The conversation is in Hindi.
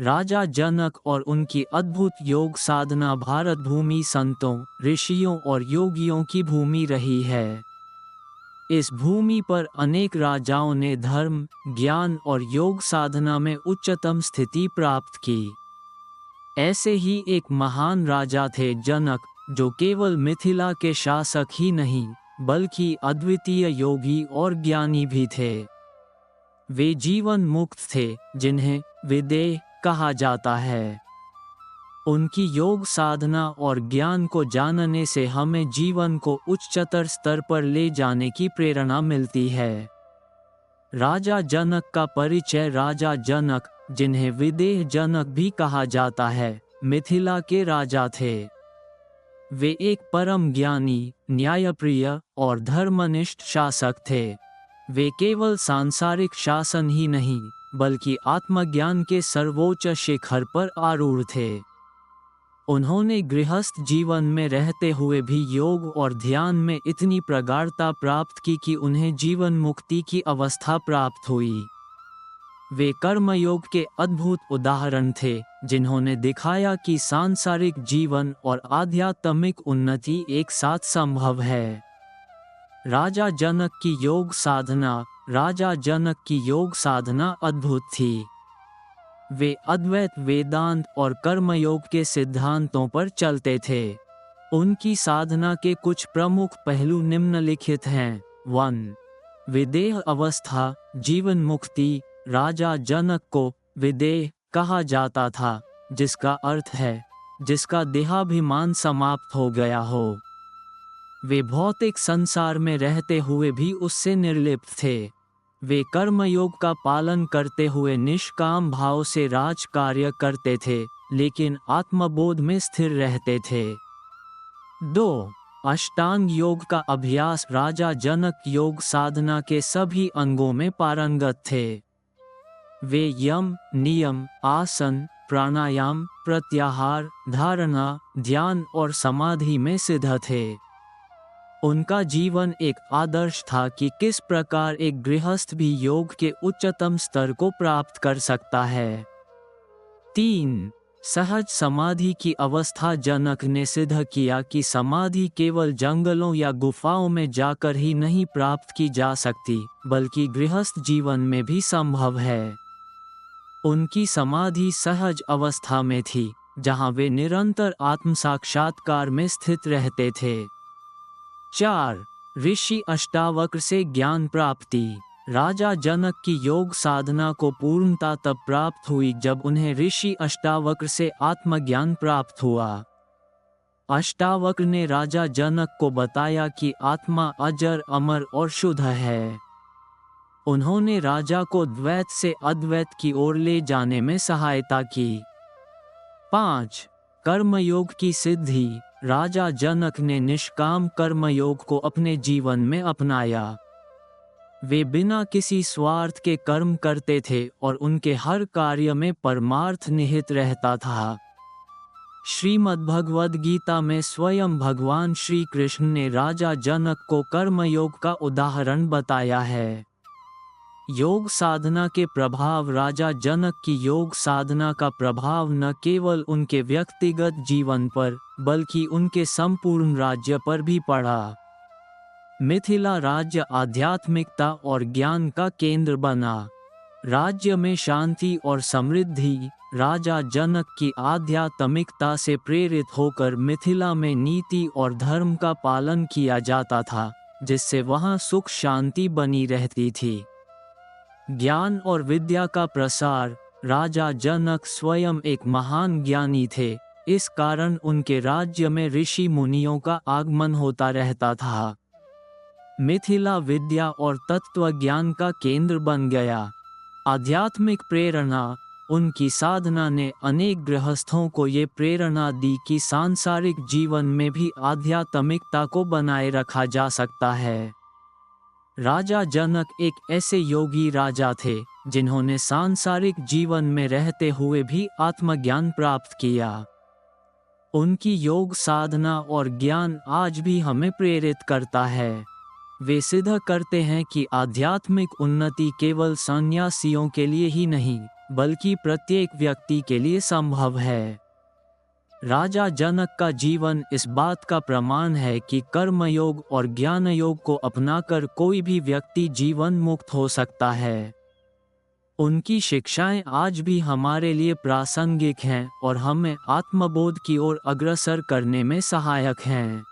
राजा जनक और उनकी अद्भुत योग साधना भारत भूमि संतों, ऋषियों और योगियों की भूमि रही है। इस भूमि पर अनेक राजाओं ने धर्म, ज्ञान और योग साधना में उच्चतम स्थिति प्राप्त की। ऐसे ही एक महान राजा थे जनक, जो केवल मिथिला के शासक ही नहीं, बल्कि अद्वितीय योगी और ज्ञानी भी थे। वे जीवन मुक्त थे, जिन्हें विदेह कहा जाता है। उनकी योग साधना और ज्ञान को जानने से हमें जीवन को उच्चतर स्तर पर ले जाने की प्रेरणा मिलती है। राजा जनक का परिचय। राजा जनक, जिन्हें विदेह जनक भी कहा जाता है, मिथिला के राजा थे। वे एक परम ज्ञानी, न्यायप्रिय और धर्मनिष्ठ शासक थे। वे केवल सांसारिक शासन ही नहीं, बल्कि आत्मज्ञान के सर्वोच्च शिखर पर आरूढ़ थे। उन्होंने गृहस्थ जीवन में रहते हुए भी योग और ध्यान में इतनी प्रगाढ़ता प्राप्त की कि उन्हें जीवन मुक्ति की अवस्था प्राप्त हुई। वे कर्मयोग के अद्भुत उदाहरण थे, जिन्होंने दिखाया कि सांसारिक जीवन और आध्यात्मिक उन्नति एक साथ संभव है। राजा जनक की योग साधना। राजा जनक की योग साधना अद्भुत थी। वे अद्वैत वेदांत और कर्मयोग के सिद्धांतों पर चलते थे। उनकी साधना के कुछ प्रमुख पहलू निम्नलिखित हैं। 1. विदेह अवस्था, जीवन मुक्ति। राजा जनक को विदेह कहा जाता था, जिसका अर्थ है जिसका देहाभिमान समाप्त हो गया हो। वे भौतिक संसार में रहते हुए भी उससे निर्लिप्त थे। वे कर्मयोग का पालन करते हुए निष्काम भाव से राज कार्य करते थे, लेकिन आत्मबोध में स्थिर रहते थे। 2. अष्टांग योग का अभ्यास। राजा जनक योग साधना के सभी अंगों में पारंगत थे। वे यम, नियम, आसन, प्राणायाम, प्रत्याहार, धारणा, ध्यान और समाधि में सिद्ध थे। उनका जीवन एक आदर्श था कि किस प्रकार एक गृहस्थ भी योग के उच्चतम स्तर को प्राप्त कर सकता है। 3. सहज समाधि की अवस्था। जनक ने सिद्ध किया कि समाधि केवल जंगलों या गुफाओं में जाकर ही नहीं प्राप्त की जा सकती, बल्कि गृहस्थ जीवन में भी संभव है। उनकी समाधि सहज अवस्था में थी, जहां वे निरंतर आत्म साक्षात्कार में स्थित रहते थे। 4. ऋषि अष्टावक्र से ज्ञान प्राप्ति। राजा जनक की योग साधना को पूर्णता तब प्राप्त हुई जब उन्हें ऋषि अष्टावक्र से आत्मज्ञान प्राप्त हुआ। अष्टावक्र ने राजा जनक को बताया कि आत्मा अजर, अमर और शुद्ध है। उन्होंने राजा को द्वैत से अद्वैत की ओर ले जाने में सहायता की। 5. कर्मयोग की सिद्धि। राजा जनक ने निष्काम कर्मयोग को अपने जीवन में अपनाया। वे बिना किसी स्वार्थ के कर्म करते थे और उनके हर कार्य में परमार्थ निहित रहता था। श्रीमद्भगवद गीता में स्वयं भगवान श्री कृष्ण ने राजा जनक को कर्मयोग का उदाहरण बताया है। योग साधना के प्रभाव। राजा जनक की योग साधना का प्रभाव न केवल उनके व्यक्तिगत जीवन पर, बल्कि उनके संपूर्ण राज्य पर भी पड़ा। मिथिला राज्य आध्यात्मिकता और ज्ञान का केंद्र बना। राज्य में शांति और समृद्धि। राजा जनक की आध्यात्मिकता से प्रेरित होकर मिथिला में नीति और धर्म का पालन किया जाता था, जिससे वहां सुख शांति बनी रहती थी। ज्ञान और विद्या का प्रसार। राजा जनक स्वयं एक महान ज्ञानी थे, इस कारण उनके राज्य में ऋषि मुनियों का आगमन होता रहता था। मिथिला विद्या और तत्व ज्ञान का केंद्र बन गया। आध्यात्मिक प्रेरणा। उनकी साधना ने अनेक गृहस्थों को ये प्रेरणा दी कि सांसारिक जीवन में भी आध्यात्मिकता को बनाए रखा जा सकता है। राजा जनक एक ऐसे योगी राजा थे, जिन्होंने सांसारिक जीवन में रहते हुए भी आत्मज्ञान प्राप्त किया। उनकी योग साधना और ज्ञान आज भी हमें प्रेरित करता है। वे सिद्ध करते हैं कि आध्यात्मिक उन्नति केवल सन्यासियों के लिए ही नहीं, बल्कि प्रत्येक व्यक्ति के लिए संभव है। राजा जनक का जीवन इस बात का प्रमाण है कि कर्मयोग और ज्ञान योग को अपनाकर कोई भी व्यक्ति जीवन मुक्त हो सकता है। उनकी शिक्षाएं आज भी हमारे लिए प्रासंगिक हैं और हमें आत्मबोध की ओर अग्रसर करने में सहायक हैं।